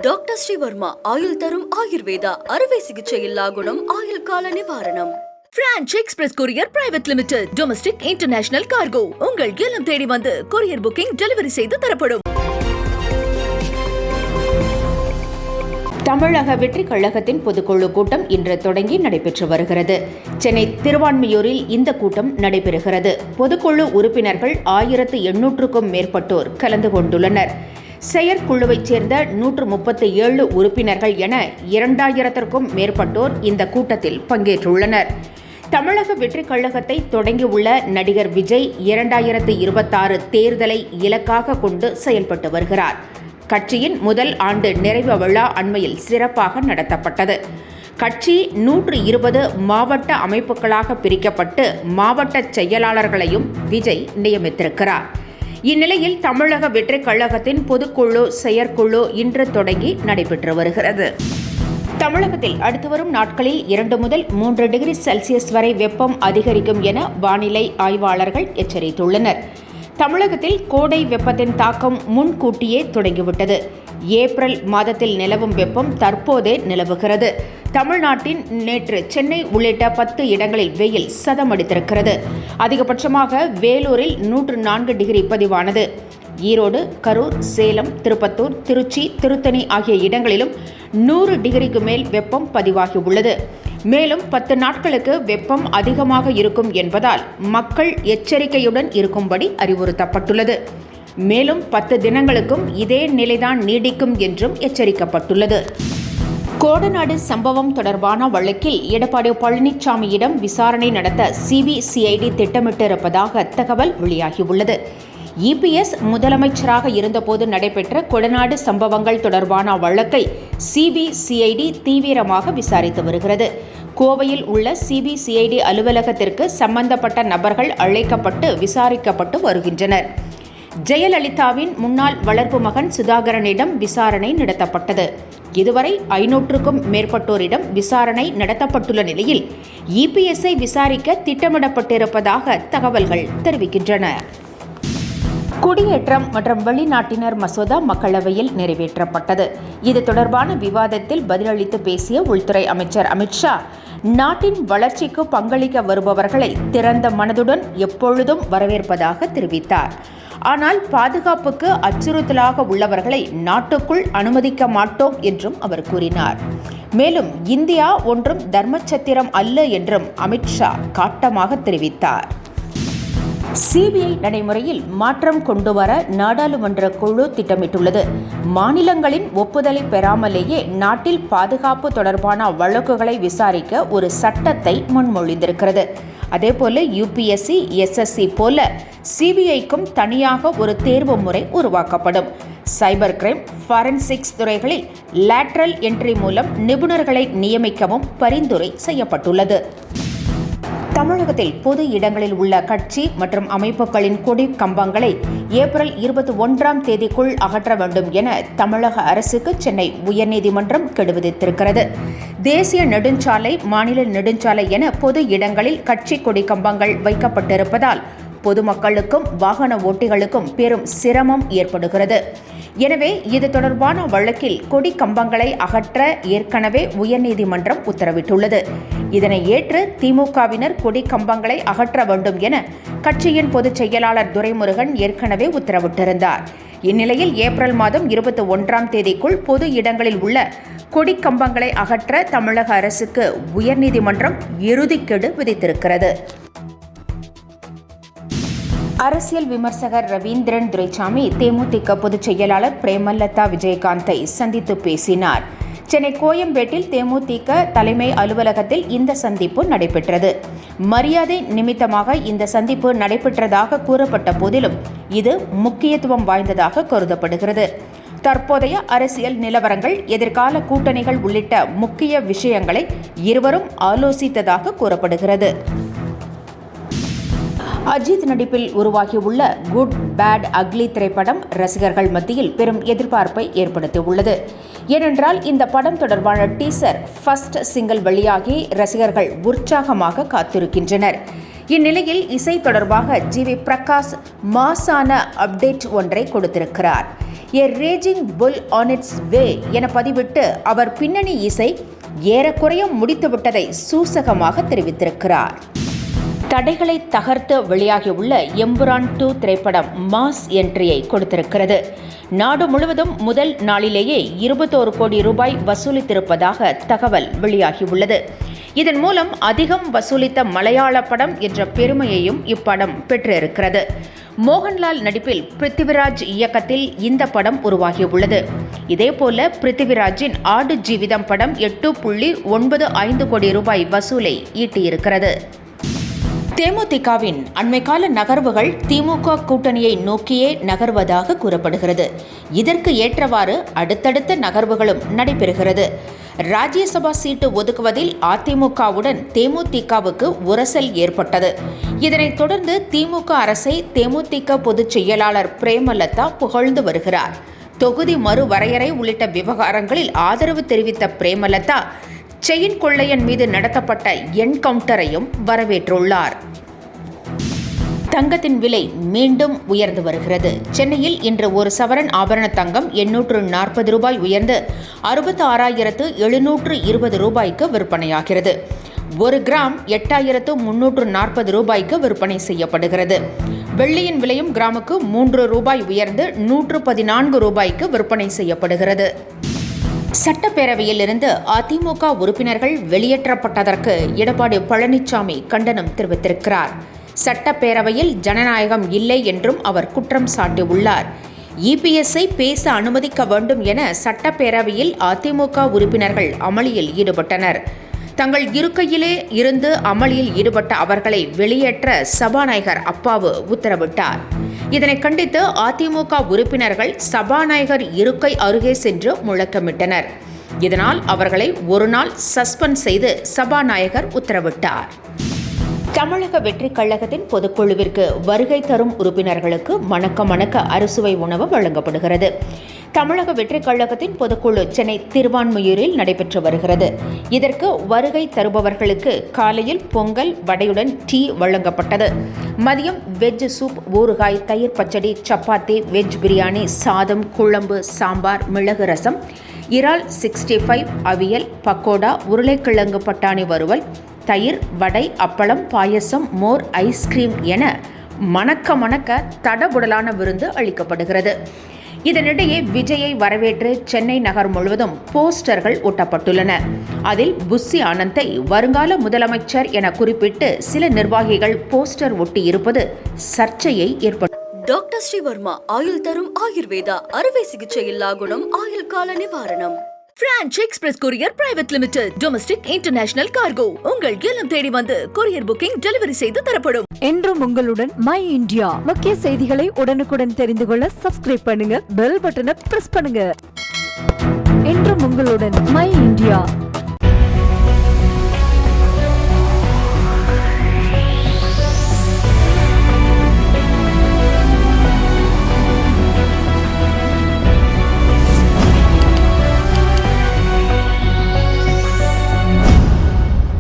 Doctor Sreevarma ஆயுள் தரும் ஆயுர்வேதா அறுவை சிகிச்சையில்லா குணம் ஆயுள் கால நிவாரணம். Branch express courier private limited domestic international cargo உங்கள் இல்லம் தேடி வந்து கொரியர் புக்கிங் டெலிவரி செய்து தரப்படும். தமிழக வெற்றி கழகத்தின் பொதுக்குழு கூட்டம் இன்று தொடங்கி நடைபெற்று வருகிறது. சென்னை திருவான்மியூரில் இந்த கூட்டம் நடைபெறுகிறது. பொதுக்குழு உறுப்பினர்கள் 1800க்கும் மேற்பட்டோர் கலந்து கொண்டுள்ளனர். செயற்குழுவைச் சேர்ந்த 137 உறுப்பினர்கள் என 2000க்கும் மேற்பட்டோர் இந்த கூட்டத்தில் பங்கேற்றுள்ளனர். தமிழக வெற்றி கழகத்தை தொடங்கியுள்ள நடிகர் விஜய் 2026 தேர்தலை இலக்காக கொண்டு செயல்பட்டு வருகிறார். கட்சியின் முதல் ஆண்டு நிறைவு விழா அண்மையில் சிறப்பாக நடத்தப்பட்டது. கட்சி 120 மாவட்ட அமைப்புகளாக பிரிக்கப்பட்டு மாவட்ட செயலாளர்களையும் விஜய் நியமித்திருக்கிறார். இந்நிலையில் தமிழக வெற்றி கழகத்தின் பொதுக்குழு செயற்குழு இன்று தொடங்கி நடைபெற்று வருகிறது. தமிழகத்தில் அடுத்து வரும் நாட்களில் 2 முதல் 3 டிகிரி செல்சியஸ் வரை வெப்பம் அதிகரிக்கும் என வானிலை ஆய்வாளர்கள் எச்சரித்துள்ளனர். தமிழகத்தில் கோடை வெப்பத்தின் தாக்கம் முன்கூட்டியே தொடங்கிவிட்டது. ஏப்ரல் மாதத்தில் நிலவும் வெப்பம் தற்போதே நிலவுகிறது. தமிழ்நாட்டின் நேற்று சென்னை உள்ளிட்ட 10 இடங்களில் வெயில் சதமடித்திருக்கிறது. அதிகபட்சமாக வேலூரில் 104 டிகிரி பதிவானது. ஈரோடு, கரூர், சேலம், திருப்பத்தூர், திருச்சி, திருத்தணி ஆகிய இடங்களிலும் 100 டிகிரிக்கு மேல் வெப்பம் பதிவாகியுள்ளது. மேலும் 10 நாட்களுக்கு வெப்பம் அதிகமாக இருக்கும் என்பதால் மக்கள் எச்சரிக்கையுடன் இருக்கும்படி அறிவுறுத்தப்பட்டுள்ளது. மேலும் 10 தினங்களுக்கும் இதே நிலைதான் நீடிக்கும் என்றும் எச்சரிக்கப்பட்டுள்ளது. கோடநாடு சம்பவம் தொடர்பான வழக்கில் எடப்பாடி பழனிசாமியிடம் விசாரணை நடத்த சிபிசிஐடி திட்டமிட்டிருப்பதாக தகவல் வெளியாகியுள்ளது. இபிஎஸ் முதலமைச்சராக இருந்தபோது நடைபெற்ற கொடநாடு சம்பவங்கள் தொடர்பான வழக்கை சிபிசிஐடி தீவிரமாக விசாரித்து வருகிறது. கோவையில் உள்ள சிபிசிஐடி அலுவலகத்திற்கு சம்பந்தப்பட்ட நபர்கள் அழைக்கப்பட்டு விசாரிக்கப்பட்டு வருகின்றனர். ஜெயலலிதாவின் முன்னாள் வளர்ப்பு மகன் சுதாகரனிடம் விசாரணை நடத்தப்பட்டது. இதுவரை 500க்கும் மேற்பட்டோரிடம் விசாரணை நடத்தப்பட்டுள்ள நிலையில் இபிஎஸ்ஐ விசாரிக்க திட்டமிடப்பட்டிருப்பதாக தகவல்கள் தெரிவிக்கின்றன. குடியேற்றம் மற்றும் வெளிநாட்டினர் மசோதா மக்களவையில் நிறைவேற்றப்பட்டது. இது தொடர்பான விவாதத்தில் பதிலளித்து பேசிய உள்துறை அமைச்சர் அமித்ஷா, நாட்டின் வளர்ச்சிக்கு பங்களிக்க வருபவர்களை திறந்த மனதுடன் எப்பொழுதும் வரவேற்பதாக தெரிவித்தார். ஆனால் பாதுகாப்புக்கு அச்சுறுத்தலாக உள்ளவர்களை நாட்டுக்குள் அனுமதிக்க மாட்டோம் என்றும் அவர் கூறினார். மேலும் இந்தியா ஒன்றும் தர்மச்சத்திரம் அல்ல என்றும் அமித்ஷா காட்டமாக தெரிவித்தார். சிபிஐ நடைமுறையில் மாற்றம் கொண்டுவர நாடாளுமன்ற குழு திட்டமிட்டுள்ளது. மாநிலங்களின் ஒப்புதலை பெறாமலேயே நாட்டில் பாதுகாப்பு தொடர்பான வழக்குகளை விசாரிக்க ஒரு சட்டத்தை முன்மொழிந்திருக்கிறது. அதேபோல யுபிஎஸ்சி, எஸ்எஸ்சி போல சிபிஐக்கும் தனியாக ஒரு தேர்வு முறை உருவாக்கப்படும். சைபர் கிரைம், ஃபாரன்சிக்ஸ் துறைகளில் லேட்ரல் என்ட்ரி மூலம் நிபுணர்களை நியமிக்கவும் பரிந்துரை செய்யப்பட்டுள்ளது. தமிழகத்தில் பொது இடங்களில் உள்ள கட்சி மற்றும் அமைப்புகளின் கொடி கம்பங்களை ஏப்ரல் 21ஆம் தேதிக்குள் அகற்ற வேண்டும் என தமிழக அரசுக்கு சென்னை உயர்நீதிமன்றம் கெடு விதித்திருக்கிறது. தேசிய நெடுஞ்சாலை, மாநில நெடுஞ்சாலை என பொது இடங்களில் கட்சி கொடி கம்பங்கள் வைக்கப்பட்டிருப்பதால் பொதுமக்களுக்கும் வாகன ஓட்டிகளுக்கும் பெரும் சிரமம் ஏற்படுகிறது. எனவே இது தொடர்பான வழக்கில் கொடி கம்பங்களை அகற்ற ஏற்கனவே உயர்நீதிமன்றம் உத்தரவிட்டுள்ளது. இதனை ஏற்று திமுகவினர் கொடி கம்பங்களை அகற்ற வேண்டும் என கட்சியின் பொதுச் செயலாளர் துரைமுருகன் ஏற்கனவே உத்தரவிட்டிருந்தார். இந்நிலையில் ஏப்ரல் மாதம் 21ஆம் தேதிக்குள் பொது இடங்களில் உள்ள கொடி கம்பங்களை அகற்ற தமிழக அரசுக்கு உயர்நீதிமன்றம் இறுதிக்கெடு விதித்திருக்கிறது. அரசியல் விமர்சகர் ரவீந்திரன் துரைசாமி தேமுதிக பொதுச் செயலாளர் பிரேமலதா விஜயகாந்தை சந்தித்து பேசினார். சென்னை கோயம்பேட்டில் தேமுதிக தலைமை அலுவலகத்தில் இந்த சந்திப்பு நடைபெற்றது. மரியாதை நிமித்தமாக இந்த சந்திப்பு நடைபெற்றதாக கூறப்பட்ட போதிலும் இது முக்கியத்துவம் வாய்ந்ததாக கருதப்படுகிறது. தற்போதைய அரசியல் நிலவரங்கள், எதிர்கால கூட்டணிகள் உள்ளிட்ட முக்கிய விஷயங்களை இருவரும் ஆலோசித்ததாக கூறப்படுகிறது. அஜித் நடிப்பில் உருவாகியுள்ள குட் பேட் அக்லி திரைப்படம் ரசிகர்கள் மத்தியில் பெரும் எதிர்பார்ப்பை ஏற்படுத்தியுள்ளது. ஏனென்றால் இந்த படம் தொடர்பான டீசர் ஃபர்ஸ்ட் சிங்கிள் வெளியாகி ரசிகர்கள் உற்சாகமாக காத்திருக்கின்றனர். இந்நிலையில் இசை தொடர்பாக ஜிவி பிரகாஷ் மாசான அப்டேட் ஒன்றை கொடுத்திருக்கிறார். எ ரேஜிங் புல் ஆன் இட்ஸ் வே என பதிவிட்டு அவர் பின்னணி இசை ஏறக்குறைய முடித்துவிட்டதை சூசகமாக தெரிவித்திருக்கிறார். தடைகளை தகர்த்து வெளியாகியுள்ள எம்புரான் 2 திரைப்படம் மாஸ் என்ட்ரியை கொடுத்திருக்கிறது. நாடு முழுவதும் முதல் நாளிலேயே 21 கோடி ரூபாய் வசூலித்திருப்பதாக தகவல் வெளியாகியுள்ளது. இதன் மூலம் அதிகம் வசூலித்த மலையாள படம் என்ற பெருமையையும் இப்படம் பெற்றிருக்கிறது. மோகன்லால் நடிப்பில் பிருத்திவிராஜ் இயக்கத்தில் இந்த படம் உருவாகியுள்ளது. இதேபோல பிருத்திவிராஜின் ஆடு ஜீவிதம் படம் 8.95 கோடி ரூபாய் வசூலை ஈட்டியிருக்கிறது. தேமுதிகவின் அண்மைக்கால நகர்வுகள் திமுக கூட்டணியை நோக்கியே நகர்வதாக கூறப்படுகிறது. இதற்கு ஏற்றவாறு அடுத்தடுத்த நகர்வுகளும் நடைபெறுகிறது. ராஜ்யசபா சீட்டு ஒதுக்குவதில் அதிமுகவுடன் தேமுதிகவுக்கு உரசல் ஏற்பட்டது. இதனைத் தொடர்ந்து திமுக அரசை தேமுதிக பொதுச் செயலாளர் பிரேமலதா புகழ்ந்து வருகிறார். தொகுதி மறுவரையறை உள்ளிட்ட விவகாரங்களில் ஆதரவு தெரிவித்த பிரேமலதா செயின் கொள்ளையன் மீது நடத்தப்பட்ட என்கவுண்டரையும் வரவேற்றுள்ளார். தங்கத்தின் விலை மீண்டும் உயர்ந்து வருகிறது. சென்னையில் இன்று ஒரு சவரன் ஆபரண தங்கம் 840 ரூபாய் உயர்ந்து 66,720 ரூபாய்க்கு விற்பனையாகிறது. 1 கிராம் 8,340 ரூபாய்க்கு விற்பனை செய்யப்படுகிறது. வெள்ளியின் விலையும் கிராமுக்கு 3 ரூபாய் உயர்ந்து 114 ரூபாய்க்கு விற்பனை செய்யப்படுகிறது. சட்டப்பேரவையில் இருந்து அதிமுக உறுப்பினர்கள் வெளியேற்றப்பட்டதற்கு எடப்பாடி பழனிசாமி கண்டனம் தெரிவித்திருக்கிறார். சட்டப்பேரவையில் ஜனநாயகம் இல்லை என்றும் அவர் குற்றம் சாட்டியுள்ளார். இபிஎஸ்ஐ பேச அனுமதிக்க வேண்டும் என சட்டப்பேரவையில் அதிமுக உறுப்பினர்கள் அமளியில் ஈடுபட்டனர். தங்கள் இருக்கையிலே இருந்து அமளியில் ஈடுபட்ட அவர்களை வெளியேற்ற சபாநாயகர் அப்பாவு உத்தரவிட்டார். இதனை கண்டித்து அதிமுக உறுப்பினர்கள் சபாநாயகர் இருக்கை அருகே சென்று முழக்கமிட்டனர். இதனால் அவர்களை ஒரு நாள் சஸ்பெண்ட் செய்து சபாநாயகர் உத்தரவிட்டார். தமிழக வெற்றிக் கழகத்தின் பொதுக்குழுவிற்கு வருகை தரும் உறுப்பினர்களுக்கு மணக்க அறுசுவை உணவு வழங்கப்படுகிறது. தமிழக வெற்றிக் கழகத்தின் பொதுக்குழு சென்னை திருவான்மியூரில் நடைபெற்று வருகிறது. இதற்கு வருகை தருபவர்களுக்கு காலையில் பொங்கல் வடையுடன் டீ வழங்கப்பட்டது. மதியம் வெஜ் சூப், ஊறுகாய், தயிர் பச்சடி, சப்பாத்தி, வெஜ் பிரியாணி, சாதம், குழம்பு, சாம்பார், மிளகு ரசம், இறால் 65, அவியல், பக்கோடா, உருளைக்கிழங்கு பட்டாணி வறுவல், தயிர், வடை, அப்பளம், பாயசம், மோர், ஐஸ்கிரீம் என மணக்க தடபுடலான விருந்து அளிக்கப்படுகிறது. இதனிடையே விஜயை வரவேற்று சென்னை நகர் முழுவதும் போஸ்டர்கள் ஒட்டப்பட்டுள்ளன. அதில் புஸ்ஸி ஆனந்தை வருங்கால முதலமைச்சர் என குறிப்பிட்டு சில நிர்வாகிகள் போஸ்டர் ஒட்டி இருப்பது சர்ச்சையை ஏற்படுத்தியுள்ளது. டாக்டர் ஸ்ரீவர்மா ஆயுள் தரும் ஆயுர்வேதா அறுவை சிகிச்சை இல்லா குணம், ஆயுள் கால நிவாரணம். Branch express courier private limited, domestic international cargo. உங்கள் இல்லம் தேடி வந்து கொரியர் புக்கிங் டெலிவரி செய்து தரப்படும். என்றும் உங்களுடன் மை இந்தியா. முக்கிய செய்திகளை உடனுக்குடன் தெரிந்து கொள்ள சப்ஸ்கிரைப் பண்ணுங்க, பெல் பட்டனை பிரஸ் பண்ணுங்க. என்றும் உங்களுடன் மை இந்தியா.